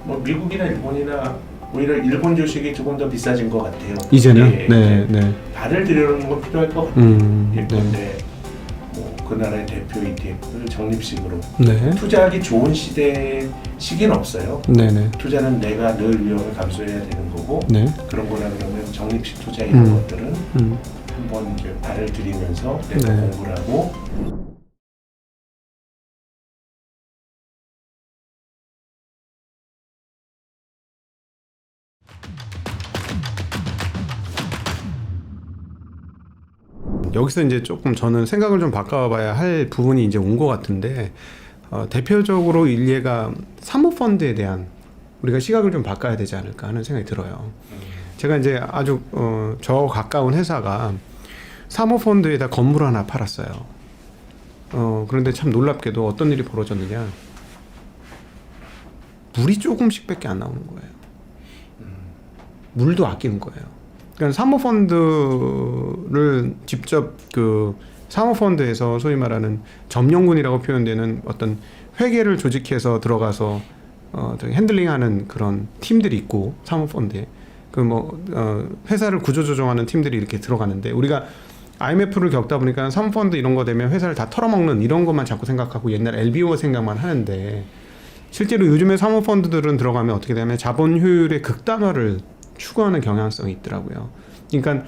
뭐 미국이나 일본이나 오히려 일본 주식이 조금 더 비싸진 것 같아요. 이제는 예, 네, 네. 발을 들여놓는 건 필요할 것 같아요. 예컨대 네. 뭐 그 나라의 대표 ETF를 적립식으로 네. 투자하기 좋은 시기는 없어요. 네, 네. 투자는 내가 늘 위험을 감수해야 되는 거고 네. 그런 거나 그러면 적립식 투자 이런 것들은 음. 한번 이제 발을 들이면서 내가 네. 공부를 하고 여기서 이제 조금 저는 생각을 좀 바꿔봐야 할 부분이 이제 온 것 같은데 대표적으로 일례가 사모펀드에 대한 우리가 시각을 좀 바꿔야 되지 않을까 하는 생각이 들어요. 제가 이제 아주 저 가까운 회사가 사모펀드에다 건물 하나 팔았어요. 그런데 참 놀랍게도 어떤 일이 벌어졌느냐, 물이 조금씩밖에 안 나오는 거예요. 물도 아끼는 거예요. 그러니까 사모펀드를 직접 그 사모펀드에서 소위 말하는 점령군이라고 표현되는 어떤 회계를 조직해서 들어가서 핸들링하는 그런 팀들이 있고, 사모펀드에 회사를 구조조정하는 팀들이 이렇게 들어가는데, 우리가 IMF를 겪다 보니까 사모펀드 이런 거 되면 회사를 다 털어먹는 이런 것만 자꾸 생각하고 옛날 LBO 생각만 하는데, 실제로 요즘에 사모펀드들은 들어가면 어떻게 되냐면 자본 효율의 극단화를 추구하는 경향성이 있더라고요. 그러니까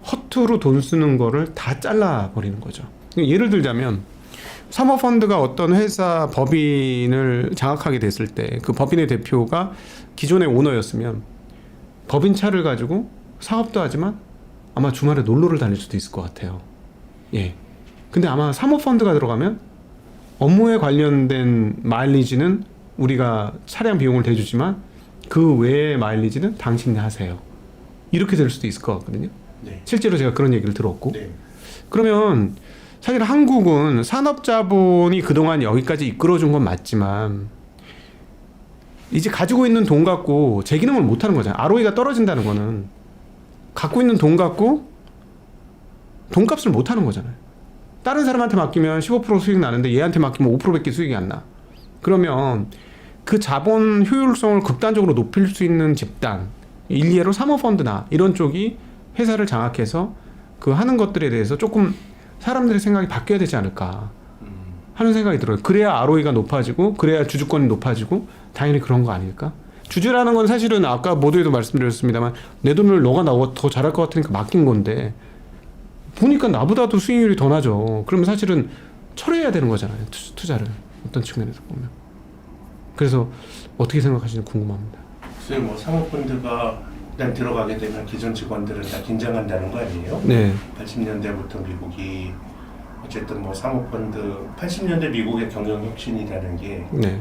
허투루 돈 쓰는 거를 다 잘라버리는 거죠. 예를 들자면 사모펀드가 어떤 회사 법인을 장악하게 됐을 때 그 법인의 대표가 기존의 오너였으면 법인 차를 가지고 사업도 하지만 아마 주말에 놀러를 다닐 수도 있을 것 같아요. 예. 근데 아마 사모펀드가 들어가면 업무에 관련된 마일리지는 우리가 차량 비용을 대주지만 그 외의 마일리지는 당신이 하세요. 이렇게 될 수도 있을 것 같거든요. 네. 실제로 제가 그런 얘기를 들었고. 네. 그러면 사실 한국은 산업자본이 그동안 여기까지 이끌어준 건 맞지만 이제 가지고 있는 돈 갖고 제 기능을 못하는 거잖아요. ROE가 떨어진다는 거는 갖고 있는 돈 갖고 돈값을 못하는 거잖아요. 다른 사람한테 맡기면 15% 수익 나는데 얘한테 맡기면 5%밖에 수익이 안 나. 그러면 그 자본 효율성을 극단적으로 높일 수 있는 집단, 일례로 사모펀드나 이런 쪽이 회사를 장악해서 그 하는 것들에 대해서 조금 사람들의 생각이 바뀌어야 되지 않을까 하는 생각이 들어요. 그래야 ROE가 높아지고 그래야 주주권이 높아지고 당연히 그런 거 아닐까? 주주라는 건 사실은 아까 모두에도 말씀드렸습니다만 내 돈을 너가 더 잘할 것 같으니까 맡긴 건데 보니까 나보다도 수익률이 더 나죠. 그러면 사실은 철회해야 되는 거잖아요. 투자를 어떤 측면에서 보면. 그래서 어떻게 생각하시는지 궁금합니다. 글쎄요, 뭐 사모펀드가 일단 들어가게 되면 기존 직원들은 다 긴장한다는 거 아니에요? 네. 80년대부터 미국이 어쨌든 뭐 사모펀드 80년대 미국의 경영 혁신이라는 게 네.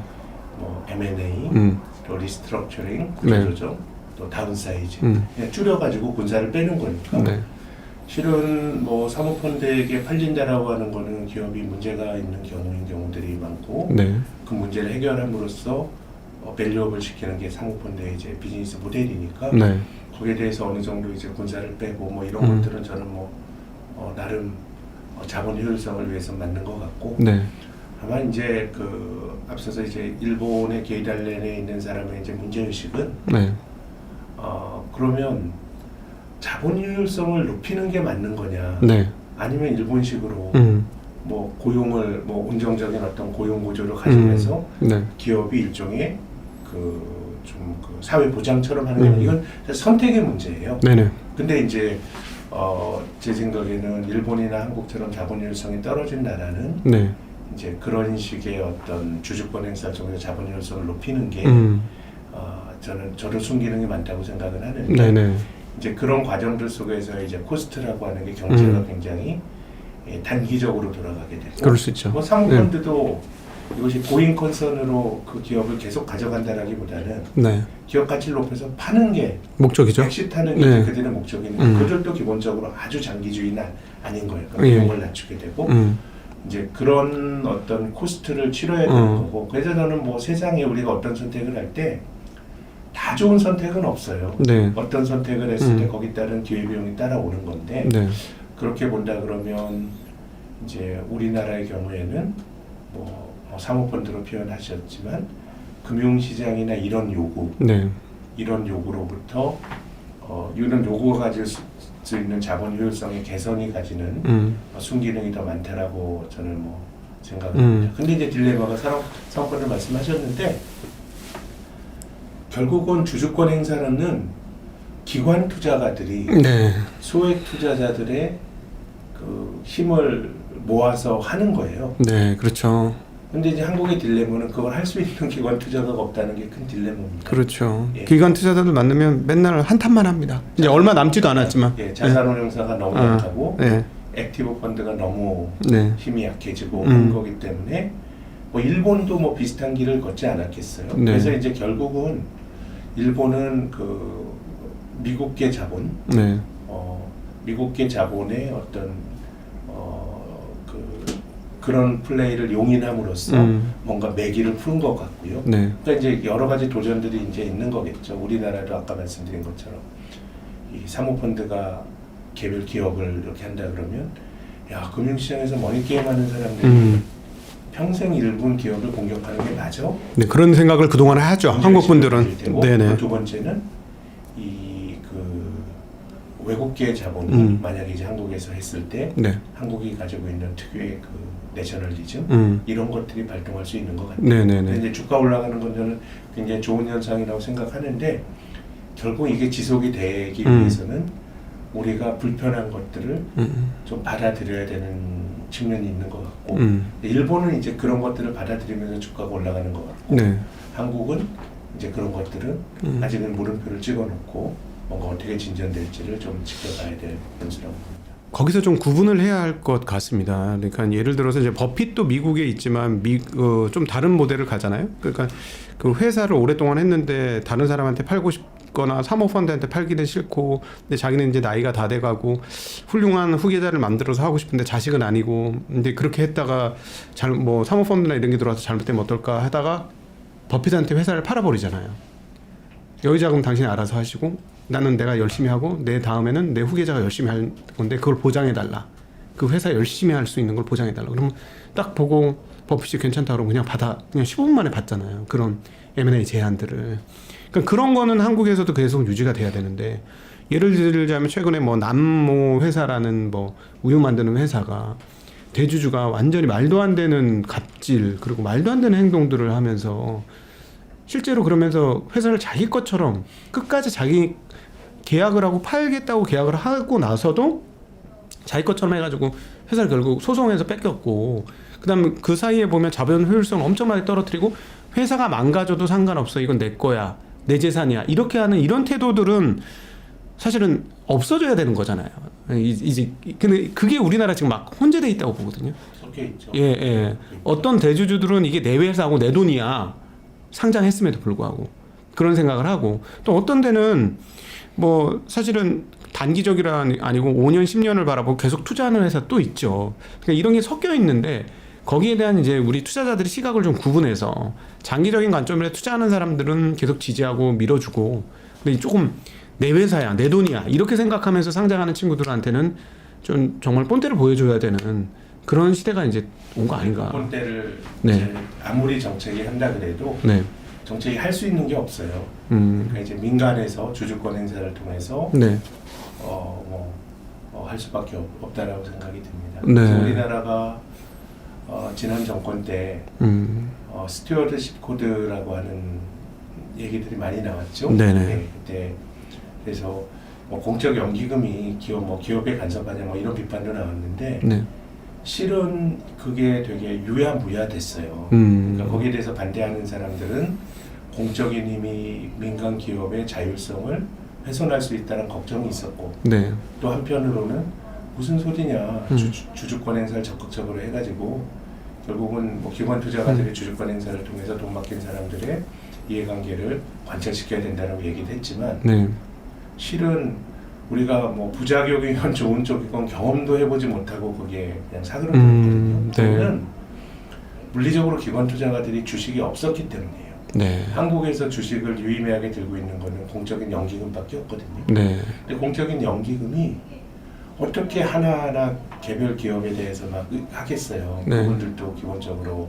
뭐 M&A, 또 리스트럭처링, 구조조정, 또 다운사이즈 그냥 줄여가지고 군사를 빼는 거니까. 네. 실은 뭐 사모펀드에게 팔린다라고 하는 거는 기업이 문제가 있는 경우인 경우들이 많고 네. 그 문제를 해결함으로써 밸류업을 시키는 게 사모펀드의 이제 비즈니스 모델이니까 네. 거기에 대해서 어느 정도 이제 군사를 빼고 뭐 이런 것들은 저는 뭐 나름 자본 효율성을 위해서 맞는 것 같고 네. 다만 이제 그 앞서서 이제 일본의 게이달렌에 있는 사람의 이제 문제의식은 네. 그러면 자본 효율성을 높이는 게 맞는 거냐 네. 아니면 일본식으로 뭐 고용을 뭐 운정적인 어떤 고용 구조를 가지면서 네. 기업이 일종의 그 사회 보장처럼 하는 게 이건 선택의 문제예요. 네네. 근데 이제 제 생각에는 일본이나 한국처럼 자본 효율성이 떨어진 나라는 네. 이제 그런 식의 어떤 주주권 행사 쪽에서 자본 효율성을 높이는 게 저는 저도 순기능이 많다고 생각을 하는데 네네. 이제 그런 과정들 속에서 이제 코스트라고 하는 게 경제가 굉장히 단기적으로 돌아가게 되고 그럴 수 있죠. 뭐 사모펀드도 이것이 고잉 컨선으로 그 기업을 계속 가져간다라기보다는 네. 기업 가치를 높여서 파는 게 목적이죠. 엑시트하는 게 네. 그들의 목적인데 그들도 기본적으로 아주 장기주의는 아닌 거예요. 그러니까 예. 비용을 낮추게 되고 이제 그런 어떤 코스트를 치러야 되는 거고 그래서 저는 뭐 세상에 우리가 어떤 선택을 할 때 다 좋은 선택은 없어요. 네. 어떤 선택을 했을 때 거기 따른 기회비용이 따라오는 건데 네. 그렇게 본다 그러면 이제 우리나라의 경우에는 뭐 사모펀드로 표현하셨지만 금융시장이나 이런 요구, 네. 이런 요구로부터 이런 요구가 가질 수 있는 자본 효율성의 개선이 가지는 순기능이 더 많다라고 저는 뭐 생각합니다. 근데 이제 딜레마가 사업권을 말씀하셨는데 결국은 주주권 행사는 기관 투자가들이 네. 소액 투자자들의 그 힘을 모아서 하는 거예요. 네, 그렇죠. 근데 이제 한국의 딜레마는 그걸 할 수 있는 기관 투자가가 없다는 게 큰 딜레마입니다. 그렇죠. 예. 기관 투자자들 만나면 맨날 한탄만 합니다. 이제 얼마 남지도 않았지만. 예, 자산운용사가 너무 아, 약하고 네. 액티브 펀드가 너무 네. 힘이 약해지고 하는 거기 때문에 뭐 일본도 뭐 비슷한 길을 걷지 않았겠어요. 네. 그래서 이제 결국은 일본은 그 미국계 자본, 네. 미국계 자본의 어떤 그런 플레이를 용인함으로써 뭔가 매기를 푸는 것 같고요. 네. 그러니까 이제 여러 가지 도전들이 이제 있는 거겠죠. 우리나라도 아까 말씀드린 것처럼 이 사모펀드가 개별 기업을 이렇게 한다 그러면 야 금융시장에서 머니게임하는 사람들이 평생 일본 기업을 공격하는 게 맞아? 네, 그런 생각을 그동안 하죠. 한국 분들은. 네네. 두 번째는 그 외국계 자본이 만약에 이제 한국에서 했을 때 네. 한국이 가지고 있는 특유의 그 내셔널리즘 이런 것들이 발동할 수 있는 것 같아요. 네네네. 이제 주가 올라가는 건 저는 굉장히 좋은 현상이라고 생각하는데 결국 이게 지속이 되기 위해서는 우리가 불편한 것들을 좀 받아들여야 되는 측면이 있는 것 같고 일본은 이제 그런 것들을 받아들이면서 주가가 올라가는 것 같고 네. 한국은 이제 그런 것들은 아직은 물음표를 찍어놓고 뭔가 어떻게 진전될지를 좀 지켜봐야 될 변수라고 봅니다. 거기서 좀 구분을 해야 할 것 같습니다. 그러니까 예를 들어서 이제 버핏도 미국에 있지만 좀 다른 모델을 가잖아요. 그러니까 그 회사를 오랫동안 했는데 다른 사람한테 팔고 싶거나 사모펀드한테 팔기는 싫고, 근데 자기는 이제 나이가 다 돼가고 훌륭한 후계자를 만들어서 하고 싶은데 자식은 아니고, 근데 그렇게 했다가 뭐 사모펀드나 이런 게 들어와서 잘못되면 어떨까 하다가 버핏한테 회사를 팔아버리잖아요. 여기 자금 당신이 알아서 하시고 나는 내가 열심히 하고 내 다음에는 내 후계자가 열심히 할 건데 그걸 보장해달라. 그 회사 열심히 할 수 있는 걸 보장해달라. 그러면 딱 보고 버핏이 괜찮다 그러면 그냥 15분 만에 받잖아요. 그런 M&A 제안들을. 그러니까 그런 거는 한국에서도 계속 유지가 돼야 되는데, 예를 들자면 최근에 뭐 남모 회사라는 뭐 우유 만드는 회사가 대주주가 완전히 말도 안 되는 갑질 그리고 말도 안 되는 행동들을 하면서 실제로 그러면서 회사를 자기 것처럼 끝까지 자기 계약을 하고 팔겠다고 계약을 하고 나서도 자기 것처럼 해가지고 회사를 결국 소송해서 뺏겼고, 그다음에 그 사이에 보면 자본 효율성을 엄청나게 떨어뜨리고 회사가 망가져도 상관없어, 이건 내 거야, 내 재산이야, 이렇게 하는 이런 태도들은 사실은 없어져야 되는 거잖아요. 이제 근데 그게 우리나라 지금 막 혼재돼 있다고 보거든요. 섞여 있죠. 예, 예. 어떤 대주주들은 이게 내 회사하고 내 돈이야, 상장했음에도 불구하고 그런 생각을 하고, 또 어떤 데는 뭐 사실은 단기적이라 아니고 5년 10년을 바라보고 계속 투자하는 회사 또 있죠. 그러니까 이런 게 섞여 있는데 거기에 대한 이제 우리 투자자들이 시각을 좀 구분해서 장기적인 관점으로 투자하는 사람들은 계속 지지하고 밀어주고, 근데 조금 내 회사야, 내 돈이야 이렇게 생각하면서 상장하는 친구들한테는 좀 정말 본때를 보여줘야 되는 그런 시대가 이제 온 거 아닌가. 본때를 네. 이제 아무리 정책이 한다 그래도 네. 정책이 할 수 있는 게 없어요. 그러니까 이제 민간에서 주주권 행사를 통해서 네. 할 수밖에 없다라고 생각이 듭니다. 네. 그래서 우리나라가 지난 정권 때 스튜어드십 코드라고 하는 얘기들이 많이 나왔죠. 네네. 네, 그때 그래서 뭐 공적 연기금이 기업에 간섭하냐 뭐 이런 비판도 나왔는데 네. 실은 그게 되게 유야무야 됐어요. 그러니까 거기에 대해서 반대하는 사람들은 공적인 힘이 민간 기업의 자율성을 훼손할 수 있다는 걱정이 있었고, 네. 또 한편으로는 무슨 소리냐, 주주권 행사를 적극적으로 해가지고 결국은 뭐 기관 투자가들이 주주권 행사를 통해서 돈 맡긴 사람들의 이해관계를 관철시켜야 된다고 얘기를 했지만, 네. 실은 우리가 뭐 부작용이건 좋은 쪽이건 경험도 해보지 못하고 그게 그냥 사그러들었거든요. 저는 물리적으로 기관 투자가들이 주식이 없었기 때문이에요. 네. 한국에서 주식을 유의미하게 들고 있는 거는 공적인 연기금밖에 없거든요. 네. 근데 공적인 연기금이 어떻게 하나하나 개별 기업에 대해서 막 하겠어요. 네. 그분들도 기본적으로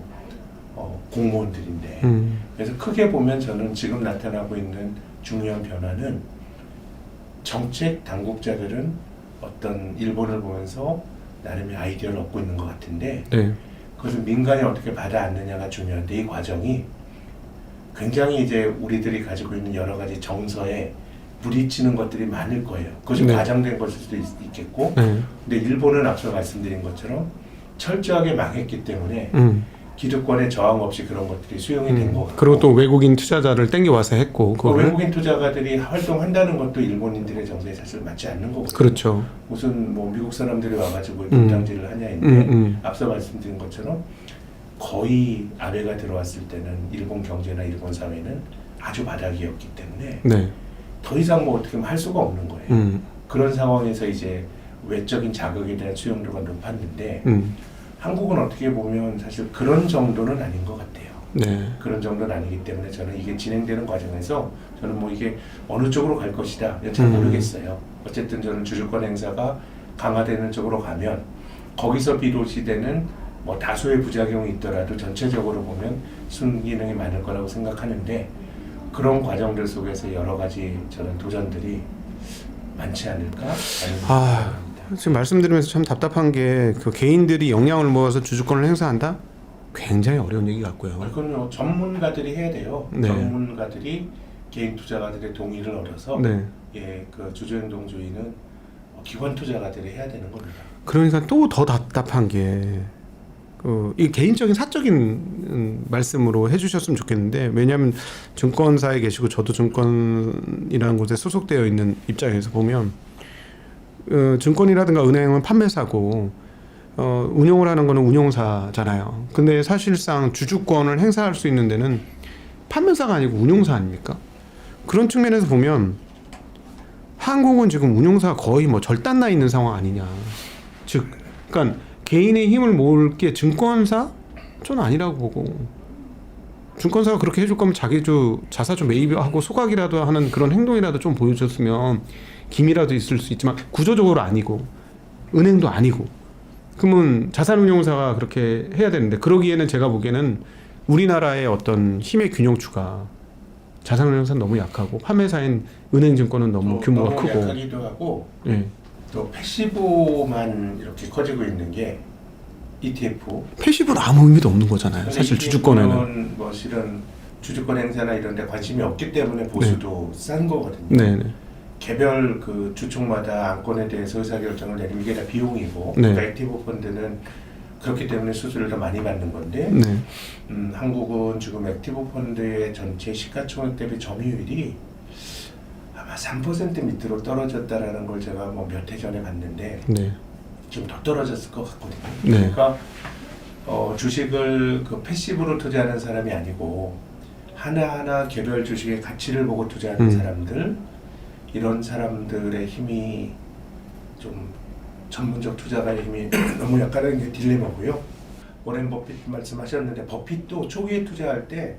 공무원들인데 그래서 크게 보면 저는 지금 나타나고 있는 중요한 변화는 정책 당국자들은 어떤 일본을 보면서 나름의 아이디어를 얻고 있는 것 같은데 네. 그것을 민간이 어떻게 받아안느냐가 중요한데 이 과정이 굉장히 이제 우리들이 가지고 있는 여러 가지 정서에 부딪히는 것들이 많을 거예요. 그것이 네. 과장된 것일 수도 있겠고 네. 근데 일본은 앞서 말씀드린 것처럼 철저하게 망했기 때문에 기득권의 저항 없이 그런 것들이 수용이 된 것 같고 그리고 또 외국인 투자자를 땡겨와서 했고 그거는 외국인 투자가들이 활동한다는 것도 일본인들의 정서에 사실 맞지 않는 거거든요. 그렇죠. 무슨 뭐 미국 사람들이 와가지고 분당질을 하냐 했는데 앞서 말씀드린 것처럼 거의 아베가 들어왔을 때는 일본 경제나 일본 사회는 아주 바닥이었기 때문에 네. 더 이상 뭐 어떻게 할 수가 없는 거예요. 그런 상황에서 이제 외적인 자극에 대한 수용도가 높았는데 한국은 어떻게 보면 사실 그런 정도는 아닌 것 같아요. 네. 그런 정도는 아니기 때문에 저는 이게 진행되는 과정에서 저는 뭐 이게 어느 쪽으로 갈 것이다 잘 모르겠어요. 어쨌든 저는 주주권 행사가 강화되는 쪽으로 가면 거기서 비롯이 되는 뭐 다소의 부작용이 있더라도 전체적으로 보면 순기능이 많을 거라고 생각하는데 그런 과정들 속에서 여러 가지 저는 도전들이 많지 않을까 하는 생각입니다. 지금 말씀드리면서 참 답답한 게 그 개인들이 역량을 모아서 주주권을 행사한다? 굉장히 어려운 얘기 같고요. 그건 전문가들이 해야 돼요. 네. 전문가들이 개인 투자가들의 동의를 얻어서 네. 그 주주행동주의는 기관 투자가들이 해야 되는 겁니다. 그러니까 또 더 답답한 게 이 개인적인 사적인 말씀으로 해주셨으면 좋겠는데 왜냐하면 증권사에 계시고 저도 증권이라는 곳에 소속되어 있는 입장에서 보면 증권이라든가 은행은 판매사고 운용을 하는 거는 운용사잖아요. 근데 사실상 주주권을 행사할 수 있는 데는 판매사가 아니고 운용사 아닙니까? 그런 측면에서 보면 한국은 지금 운용사가 거의 뭐 절단나 있는 상황 아니냐. 즉, 그러니까 개인의 힘을 모을 게 증권사? 저는 아니라고 보고 증권사가 그렇게 해줄 거면 자기 자사주 매입하고 소각이라도 하는 그런 행동이라도 좀 보여줬으면 기미라도 있을 수 있지만 구조적으로 아니고 은행도 아니고 그러면 자산운용사가 그렇게 해야 되는데 그러기에는 제가 보기에는 우리나라의 어떤 힘의 균형추가 자산운용사는 너무 약하고 판매사인 은행증권은 너무 규모가 너무 크고 약하기도 하고 예. 또 패시브만 이렇게 커지고 있는 게 ETF. 패시브는 아무 의미도 없는 거잖아요. 사실 주주권에는 뭐 실은 주주권 행사나 이런 데 관심이 없기 때문에 보수도 싼 거거든요. 네네. 개별 그 주총마다 안건에 대해서 의사결정을 내리는 게 다 비용이고 네. 그러니까 액티브 펀드는 그렇기 때문에 수수료를 더 많이 받는 건데 네. 한국은 지금 액티브 펀드의 전체 시가총액 대비 점유율이 아마 3% 밑으로 떨어졌다라는 걸 제가 뭐 몇 해 전에 봤는데 네. 지금 더 떨어졌을 것 같거든요. 네. 그러니까 주식을 그 패시브로 투자하는 사람이 아니고 하나하나 개별 주식의 가치를 보고 투자하는 사람들 이런 사람들의 힘이 좀 전문적 투자가의 힘이 너무 약하다는 게 딜레마고요. 워렌 버핏 말씀하셨는데 버핏도 초기에 투자할 때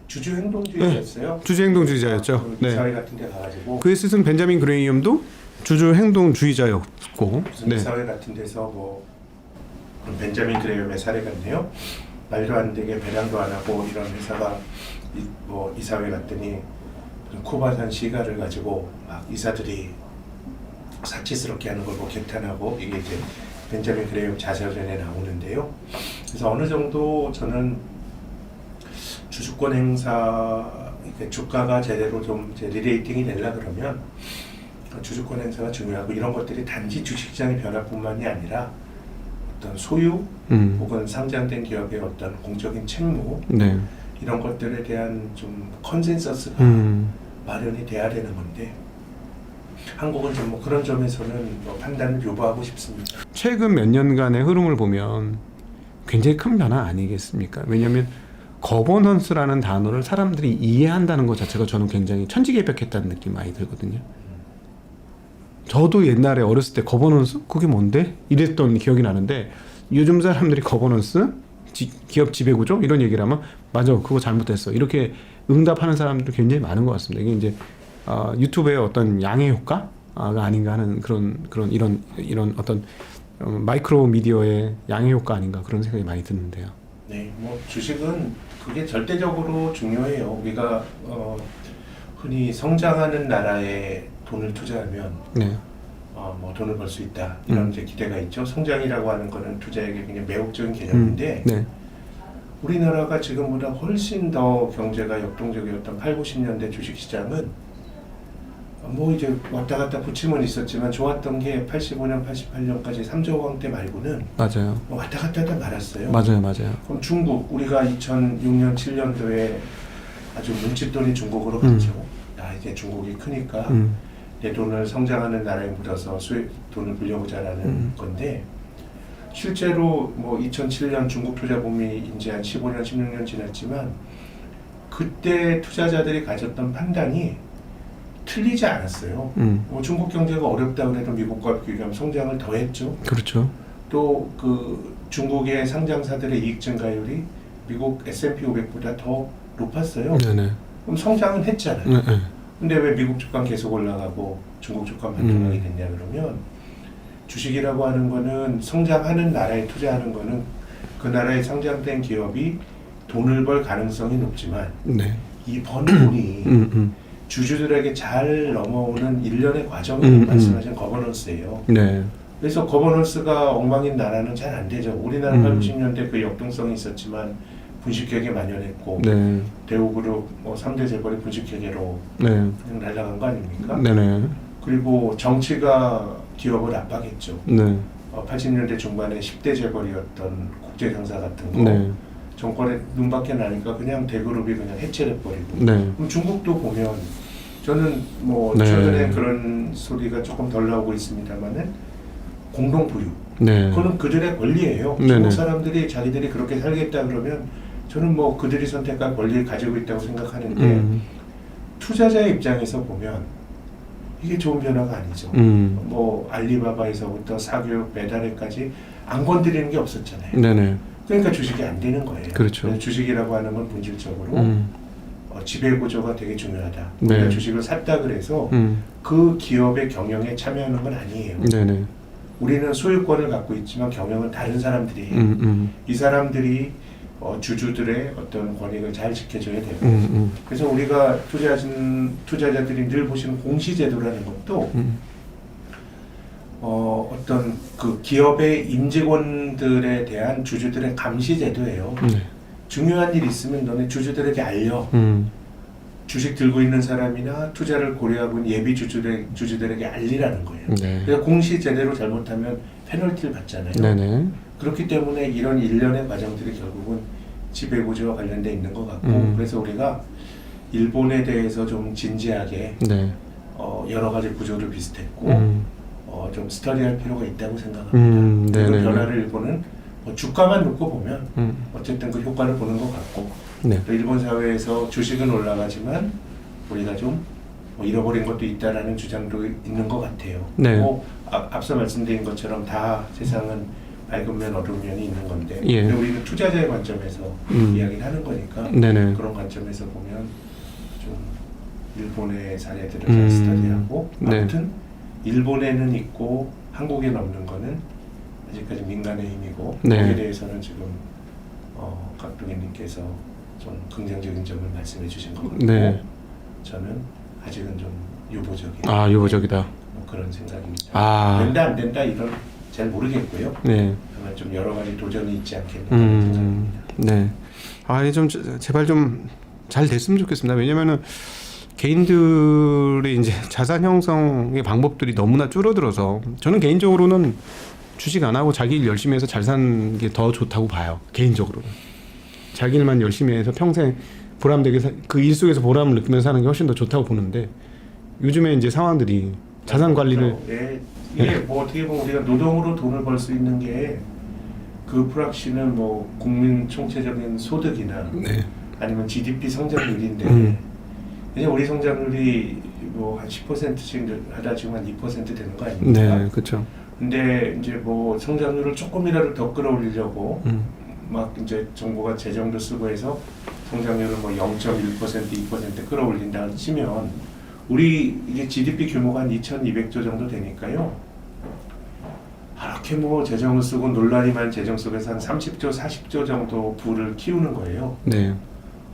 주주 행동주의자였어요. 주주 행동주의자였죠. 그 이사회 같은 데 가가지고 그의 스승 벤자민 그레이엄도 주주 행동주의자였고 무슨 이사회 같은 데서 뭐 벤자민 그레이엄의 사례 같네요. 말도 안 되게 배당도 안 하고 이런 회사가 이사회 갔더니 코바산 시가를 가지고 막 이사들이 사치스럽게 하는 걸 보고 개탄하고 이게 이제 벤자민 그레이엄 자서전에 나오는데요. 그래서 어느 정도 저는 주주권 행사 주가가 제대로 좀 이제 리레이팅이 되려 그러면 주주권 행사가 중요하고 이런 것들이 단지 주식시장의 변화뿐만이 아니라 어떤 소유 혹은 상장된 기업의 어떤 공적인 책무 네. 이런 것들에 대한 좀 컨센서스가 마련이 돼야 되는 건데 한국은 좀 뭐 그런 점에서는 뭐 판단을 요구하고 싶습니다. 최근 몇 년간의 흐름을 보면 굉장히 큰 변화 아니겠습니까? 왜냐하면 거버넌스라는 단어를 사람들이 이해한다는 것 자체가 저는 굉장히 천지개벽했다는 느낌이 많이 들거든요. 저도 옛날에 어렸을 때 거버넌스? 그게 뭔데? 이랬던 기억이 나는데 요즘 사람들이 거버넌스? 기업 지배구조? 이런 얘기를 하면 맞아 그거 잘못됐어 이렇게 응답하는 사람들이 굉장히 많은 것 같습니다. 이게 이제 유튜브의 어떤 양해 효과가 아닌가 하는 그런 이런 어떤 마이크로 미디어의 양해 효과 아닌가 그런 생각이 많이 드는데요. 네, 뭐 주식은 그게 절대적으로 중요해요. 우리가 흔히 성장하는 나라에 돈을 투자하면 네. 뭐 돈을 벌 수 있다 이런 이제 기대가 있죠. 성장이라고 하는 거는 투자에게 그냥 매혹적인 개념인데 네. 우리나라가 지금보다 훨씬 더 경제가 역동적이었던 8, 90년대 주식시장은 뭐 이제 왔다 갔다 부침은 있었지만 좋았던 게 85년, 88년까지 3조 원대 말고는 맞아요. 뭐 왔다 갔다 하다 말았어요. 맞아요. 그럼 중국, 우리가 2006년, 7년도에 아주 눈칫돈이 중국으로 갔죠. 이제 중국이 크니까 내 돈을 성장하는 나라에 묻어서 돈을 불려보자라는 건데 실제로 뭐 2007년 중국 투자 붐이 이제 한 15년, 16년 지났지만 그때 투자자들이 가졌던 판단이 틀리지 않았어요. 뭐 중국 경제가 어렵다 그래도 미국과 비교하면 성장을 더 했죠. 그렇죠. 또 그 중국의 상장사들의 이익 증가율이 미국 S&P 500보다 더 높았어요. 네네. 그럼 성장은 했잖아요. 네. 근데 왜 미국 주가 계속 올라가고 중국 주가 반토막이 됐냐 그러면 주식이라고 하는 거는 성장하는 나라에 투자하는 거는 그 나라에 상장된 기업이 돈을 벌 가능성이 높지만 네. 이 번 돈이 주주들에게 잘 넘어오는 일련의 과정이 말씀하신 거버넌스예요. 네. 그래서 거버넌스가 엉망인 나라는 잘 안 되죠. 우리나라 8, 90년대 그 역동성이 있었지만 분식회계 만연했고 네. 대우그룹 뭐 3대 재벌이 분식회계로 네. 그냥 날아간 거 아닙니까? 네네. 그리고 정치가 기업을 압박했죠. 네. 80년대 중반에 10대 재벌이었던 국제상사 같은 거 네. 정권에 눈밖에 나니까 그냥 대그룹이 그냥 해체를 버리고 네. 그럼 중국도 보면 저는 뭐 네. 최근에 그런 소리가 조금 덜 나오고 있습니다만은 공동부유 네. 그거는 그들의 권리예요. 네네. 중국 사람들이 자기들이 그렇게 살겠다 그러면 저는 뭐 그들이 선택한 권리를 가지고 있다고 생각하는데 투자자의 입장에서 보면 이게 좋은 변화가 아니죠. 뭐 알리바바에서부터 사교육 배달에까지 안 건드리는 게 없었잖아요. 네네. 그러니까 주식이 안 되는 거예요. 그렇죠. 그래서 주식이라고 하는 건 본질적으로 지배 구조가 되게 중요하다. 네. 우리가 주식을 샀다 그래서 그 기업의 경영에 참여하는 건 아니에요. 네네. 우리는 소유권을 갖고 있지만 경영은 다른 사람들이 이 사람들이 주주들의 어떤 권익을 잘 지켜줘야 되고 그래서 우리가 투자자들이 늘 보시는 공시제도라는 것도 어떤 그 기업의 임직원들에 대한 주주들의 감시제도예요. 네. 중요한 일 있으면 너네 주주들에게 알려. 주식 들고 있는 사람이나 투자를 고려하고 있는 예비 주주들에게 알리라는 거예요. 네. 그래서 공시 제대로 잘못하면 페널티를 받잖아요. 네네. 그렇기 때문에 이런 일련의 과정들이 결국은 지배구조와 관련돼 있는 것 같고 그래서 우리가 일본에 대해서 좀 진지하게 네. 여러 가지 구조를 비슷했고 좀 스터디할 필요가 있다고 생각합니다. 그 네네. 변화를 일본은 뭐 주가만 놓고 보면 어쨌든 그 효과를 보는 것 같고 네. 또 일본 사회에서 주식은 올라가지만 우리가 좀 뭐 잃어버린 것도 있다라는 주장도 있는 것 같아요. 네. 뭐 앞서 말씀드린 것처럼 다 세상은 밝은 면 어두운 면이 있는 건데 예. 근데 우리는 투자자의 관점에서 이야기를 하는 거니까 네네. 그런 관점에서 보면 좀 일본의 사례들을 잘 스터디하고 네. 아무튼 일본에는 있고 한국에는 없는 거는 아직까지 민간의 힘이고 네. 거기에 대해서는 지금 각동현님께서 좀 긍정적인 점을 말씀해 주신 것 같고 네. 저는 아직은 좀 유보적이다. 유보적이다. 뭐 그런 생각입니다. 아. 된다 안 된다 이런 잘 모르겠고요. 네. 다만 좀 여러 가지 도전이 있지 않겠나 그런 생각입니다. 네. 좀 제발 좀 잘 됐으면 좋겠습니다. 왜냐면은 개인들의 이제 자산 형성의 방법들이 너무나 줄어들어서 저는 개인적으로는 주식 안 하고 자기 일 열심히 해서 잘 사는 게 더 좋다고 봐요. 개인적으로는. 자기 일만 열심히 해서 평생 보람되게 그 일 속에서 보람을 느끼면서 사는 게 훨씬 더 좋다고 보는데 요즘에 이제 상황들이 자산 관리를 네. 이게 뭐 어떻게 보면 우리가 노동으로 돈을 벌 수 있는 게 그 프락시는 뭐 국민 총체적인 소득이나 네. 아니면 GDP 성장률인데 왜냐 우리 성장률이 뭐 한 10%씩 하다 지금 한 2% 되는 거 아닙니까? 네, 그렇죠. 근데 이제 뭐 성장률을 조금이라도 더 끌어올리려고 막 이제 정부가 재정도 쓰고 해서 성장률을 뭐 0.1%, 2% 끌어올린다 치면 우리 이게 GDP 규모가 한 2,200조 정도 되니까요. 그렇게 뭐 재정을 쓰고 논란이 많은 재정 속에서 한 30조, 40조 정도 부를 키우는 거예요. 네.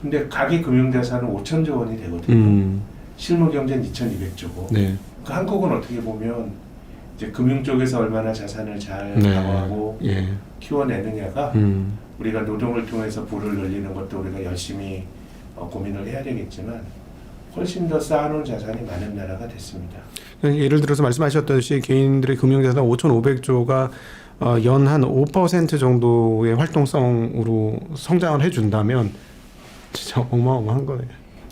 근데 가계 금융자산은 5천조 원이 되거든요. 실무 경제는 2,200조고. 네. 그 한국은 어떻게 보면 이제 금융 쪽에서 얼마나 자산을 잘 네. 방어하고 예. 키워내느냐가 우리가 노동을 통해서 부를 늘리는 것도 우리가 열심히 고민을 해야 되겠지만 훨씬 더 쌓아놓은 자산이 많은 나라가 됐습니다. 예를 들어서 말씀하셨듯이 개인들의 금융자산 5,500조가 연 한 5% 정도의 활동성으로 성장을 해준다면 진짜 어마어마한 거네요.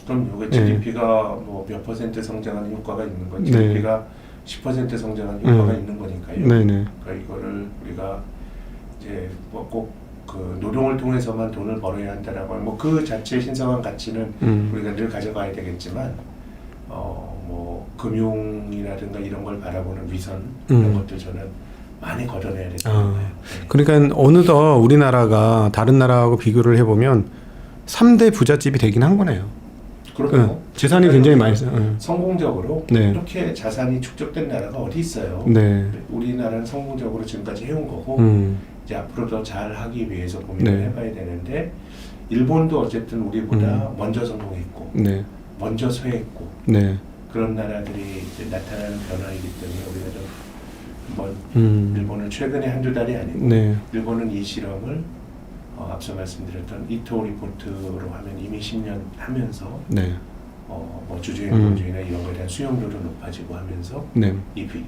그럼 이게 GDP가 뭐 몇 퍼센트 성장하는 효과가 있는 건 GDP가 10% 성장하는 효과가 있는 거니까요. 네네. 그러니까 이거를 우리가 이제 뭐 꼭 그 노동을 통해서만 돈을 벌어야 한다라고 하면 뭐 그 자체의 신성한 가치는 우리가 늘 가져가야 되겠지만 뭐 금융이라든가 이런 걸 바라보는 위선 이런 것들 저는 많이 걷어내야 된다고 봐요. 네. 그러니까 어느덧 우리나라가 다른 나라하고 비교를 해보면 3대 부잣집이 되긴 한 거네요. 그렇죠. 재산이 굉장히 많이 있어요. 성공적으로 네. 이렇게 자산이 축적된 나라가 어디 있어요. 네. 우리나라는 성공적으로 지금까지 해온 거고 이제 앞으로 더 잘하기 위해서 고민을 네. 해봐야 되는데 일본도 어쨌든 우리보다 먼저 성공했고 네. 먼저 쇠했고 네. 그런 나라들이 이제 나타나는 변화이기 때문에 우리가 좀 한번 일본을 최근에 한두 달이 아니고 네. 일본은 이 실험을 앞서 말씀드렸던 이토 리포트로 하면 이미 10년 하면서 네. 뭐 주주행동주의나 이런 거에 대한 수용도도 높아지고 하면서 네.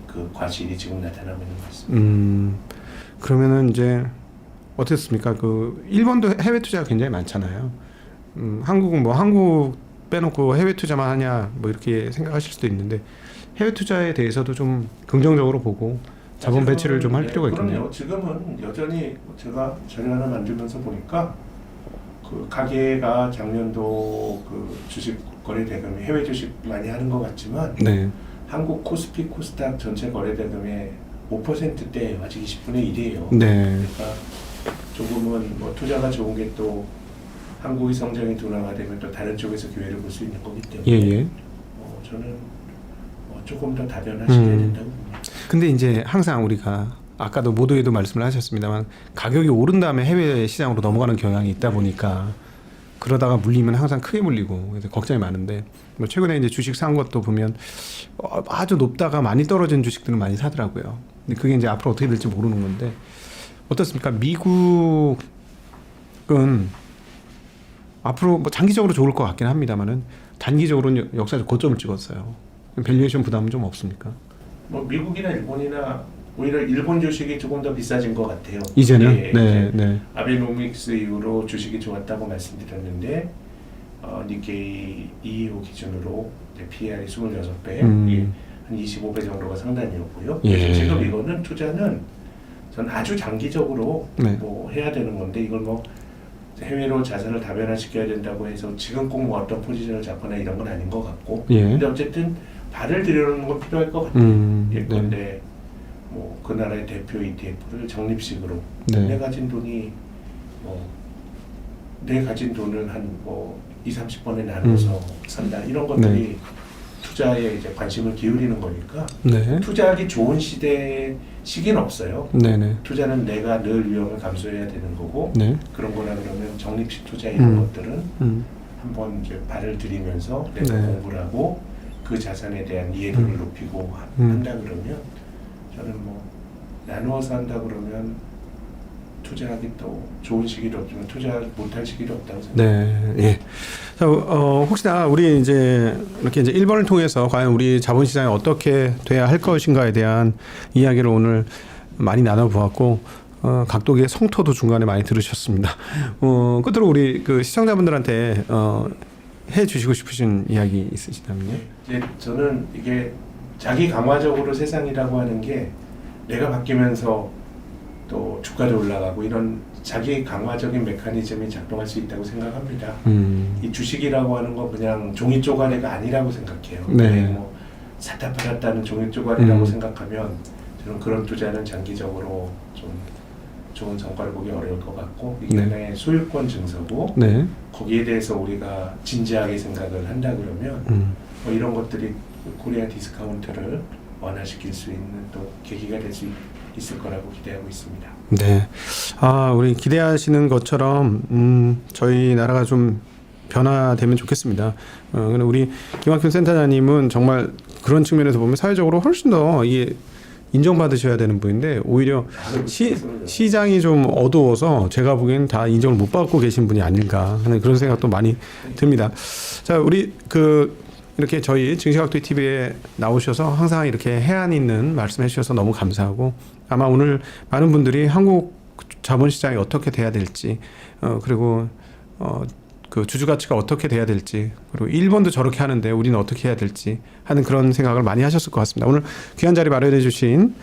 그 과실이 지금 나타나고 있는 것 같습니다. 그러면은 이제 어떻습니까? 그 일본도 해외 투자가 굉장히 많잖아요. 한국은 뭐 한국 빼놓고 해외 투자만 하냐 뭐 이렇게 생각하실 수도 있는데 해외 투자에 대해서도 좀 긍정적으로 보고 자본 배치를 좀 할 필요가 있겠네요. 그럼요. 지금은 여전히 제가 자료 하나 만들면서 보니까 그 가계가 작년도 그 주식 거래 대금이 해외 주식 많이 하는 것 같지만 네. 한국 코스피 코스닥 전체 거래 대금의 5%대예요. 아직 20분의 1이에요. 네. 그러니까 조금은 뭐 투자가 좋은 게 또 한국의 성장이 둔화가 되면 또 다른 쪽에서 기회를 볼 수 있는 거기 때문에 예. 저는 조금 더 다변화시켜야 된다고 봅니다. 근데 이제 항상 우리가 아까도 모두에도 말씀을 하셨습니다만 가격이 오른 다음에 해외 시장으로 넘어가는 경향이 있다 보니까 그러다가 물리면 항상 크게 물리고 그래서 걱정이 많은데 뭐 최근에 이제 주식 산 것도 보면 아주 높다가 많이 떨어진 주식들은 많이 사더라고요. 근데 그게 이제 앞으로 어떻게 될지 모르는 건데 어떻습니까? 미국은 앞으로 뭐 장기적으로 좋을 것 같긴 합니다만은 단기적으로는 역사적 고점을 찍었어요. 밸류에이션 부담은 좀 없습니까? 뭐 미국이나 일본이나 오히려 일본 주식이 조금 더 비싸진 것 같아요. 이제는 예, 네, 네. 아베노믹스 이후로 주식이 좋았다고 말씀드렸는데 니케이 225 기준으로 PER이 26배, 한 25배 정도가 상단이었고요. 예. 그래서 지금 이거는 투자는 전 아주 장기적으로 네. 뭐 해야 되는 건데 이걸 뭐 해외로 자산을 다변화시켜야 된다고 해서 지금 꼭 뭐 어떤 포지션을 잡거나 이런 건 아닌 것 같고 예. 근데 어쨌든 발을 들여놓는 건 필요할 것 같아요. 예컨대 네. 뭐 그 나라의 대표 ETF를 적립식으로 네. 내 가진 돈이 내 가진 돈을 한 뭐 20-30번에 나눠서 산다 이런 것들이 투자에 이제 관심을 기울이는 거니까 네. 투자하기 좋은 시기는 없어요. 네네. 투자는 내가 늘 위험을 감수해야 되는 거고 네. 그런 거나 그러면 적립식 투자 이런 것들은 음. 한번 이제 발을 들이면서 내가 네. 공부를 하고 그 자산에 대한 이해도를 높이고 한다 그러면 저는 뭐 나누어서 한다 그러면 투자하기 또 좋은 시기도 없지만 투자 못할 시기도 없다고 생각합니다. 네. 예. 자, 혹시나 우리 이제 이렇게 이제 1번을 통해서 과연 우리 자본시장이 어떻게 돼야 할 것인가에 대한 이야기를 오늘 많이 나눠보았고 각도기의 성토도 중간에 많이 들으셨습니다. 끝으로 우리 그 시청자분들한테 해주시고 싶으신 이야기 있으시다면요? 이제 저는 이게 자기 강화적으로 세상이라고 하는 게 내가 바뀌면서 또 주가도 올라가고 이런 자기 강화적인 메커니즘이 작동할 수 있다고 생각합니다. 이 주식이라고 하는 건 그냥 종이 쪼가리가 아니라고 생각해요. 네. 뭐 사다 팔았다는 종이 쪼가리라고 생각하면 저는 그런 투자는 장기적으로 좀 좋은 성과를 보기 어려울 것 같고 이게 네. 하나의 소유권 증서고 네. 거기에 대해서 우리가 진지하게 생각을 한다 그러면 뭐 이런 것들이 코리아 디스카운트를 완화시킬 수 있는 또 계기가 될 수 있을 거라고 기대하고 있습니다. 네. 우리 기대하시는 것처럼 저희 나라가 좀 변화되면 좋겠습니다. 근데 우리 김학균 센터장님은 정말 그런 측면에서 보면 사회적으로 훨씬 더 이게 인정받으셔야 되는 분인데 오히려 시장이 좀 어두워서 제가 보기엔 다 인정을 못 받고 계신 분이 아닐까 하는 그런 생각도 많이 듭니다. 자, 우리 이렇게 저희 증시각도의 TV에 나오셔서 항상 이렇게 해안 있는 말씀해 주셔서 너무 감사하고 아마 오늘 많은 분들이 한국 자본시장이 어떻게 돼야 될지 그리고 그 주주 가치가 어떻게 돼야 될지 그리고 일본도 저렇게 하는데 우리는 어떻게 해야 될지 하는 그런 생각을 많이 하셨을 것 같습니다. 오늘 귀한 자리 마련해 주신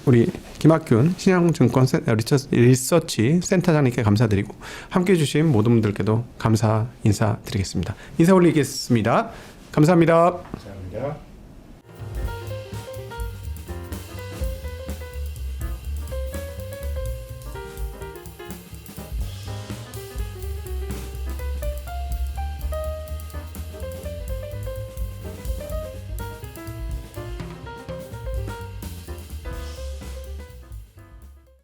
우리 김학균 신영증권 리서치 센터장님께 감사드리고 함께해 주신 모든 분들께도 감사 인사드리겠습니다. 인사 올리겠습니다. 감사합니다. 감사합니다.